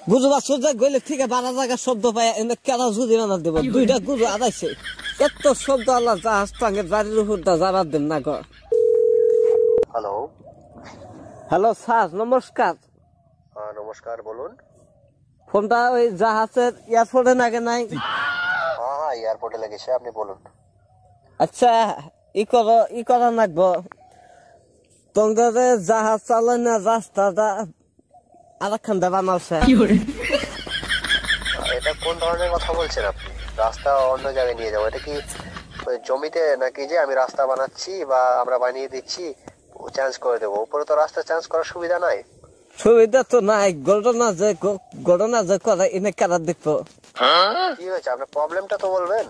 গুজু বা সোজা গইলে থেকে 12 জায়গা শব্দ পায় এনে কেরা জুদি বানা দেব দুইটা গুজু আদাইছে এত শব্দ আল্লাহ জাহাজ টাঙ্গে বাড়ির উপর দা যাবার দেন না গো। হ্যালো হ্যালো স্যার নমস্কার। নমস্কার বলুন। ফোনটা ওই জাহাজের এয়ারপোর্টে নাগে নাই? হ্যাঁ এয়ারপোর্টে লেগেছে, আপনি বলুন। আচ্ছা ই করা নাগবো তোমাদের জাহাজ চালানো রাস্তাটা আরেকখান দা বানাচ্ছে। এটা কোন ধরনের কথা বলছেন আপনি? রাস্তা অন্য জায়গায় নিয়ে যাবো, এটা কি জমিতে নাকি যে আমি রাস্তা বানাচ্ছি বা আমরা বানিয়ে দিচ্ছি চেঞ্জ করে দেবো? উপরে তো রাস্তা চেঞ্জ করার সুবিধা নাই। সুবিধা তো নাই, ঘটনা যে করে এনে কারা দেখবো। কি হয়েছে আপনার প্রবলেমটা তো বলবেন।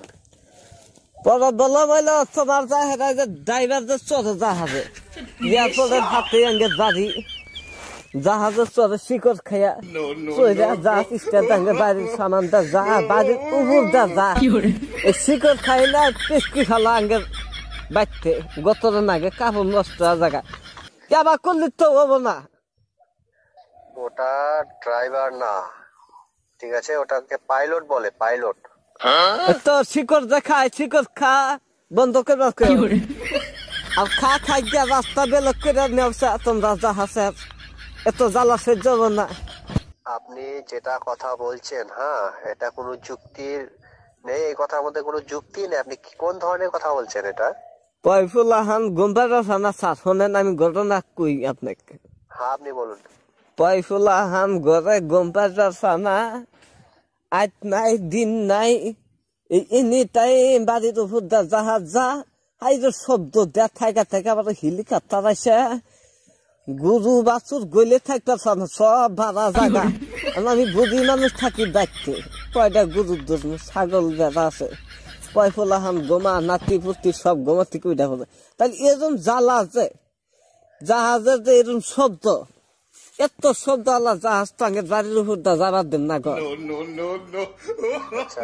বলা বললো তোমার জাহেরা যে ড্রাইভার যে চলে জাহাজে এয়ারপোর্টের হাতে আঙ্গে বাড়ি জাহাজের চলে শিকড় খাইয়া চইরা জাহাজ স্টেট আঙ্গে বাড়ির সামানটা যা বাড়ির উপর যা এই শিকড় খাইলা পেস্কি খালা আঙ্গে বাইতে গতরে নাগে কাপড় নষ্ট জায়গা আবার করলে তো হবো না। ওটা ড্রাইভার না, ঠিক আছে, ওটাকে পাইলট বলে, পাইলট। তো শিকড় দেখায় শিকড় খা বন্ধ করবার আর খাই গিয়া রাস্তা বেলক করে নেওয়া তোমরা জাহাজের এত জ্বালা সহ্য হবে না। আপনি যেটা কথা বলছেন, হ্যাঁ এটা কোনো যুক্তির নেই, এই কথার মধ্যে কোনো যুক্তি নেই। আপনি কোন ধরনের কথা বলছেন এটা? পয়ফুল্লাহান গোম্বারা থানা স্যার শোনেন আমি ঘটনা কই আপনাকে। হ্যাঁ আপনি বলুন। পয়ফুল্লাহান ঘরে গোম্বারা থানা আজ নাই দিন নাই এনি টাইম বাড়ির উপর জাহাজ যা হাই যে শব্দ দেয়া থাকা থাকা আবার হেলিকপ্টার আছে গরু বাছুর গলে থাকতে না সব ভাড়া জায়গা। আমি বুঝি মানুষ থাকি দেখতে কয়টা গরুর ধরুন ছাগল বেড়া আছে পয়ফুল্লাহান গোমা নাতি পুতি সব গোমাতি কইটা বলে তাহলে এরকম জ্বালা আছে জাহাজের যে এরকম শব্দ এত শব্দ আল্লাহ জাহাজ টাঙ্গের বাড়ির উপর দা যাবার দেন না গো। আচ্ছা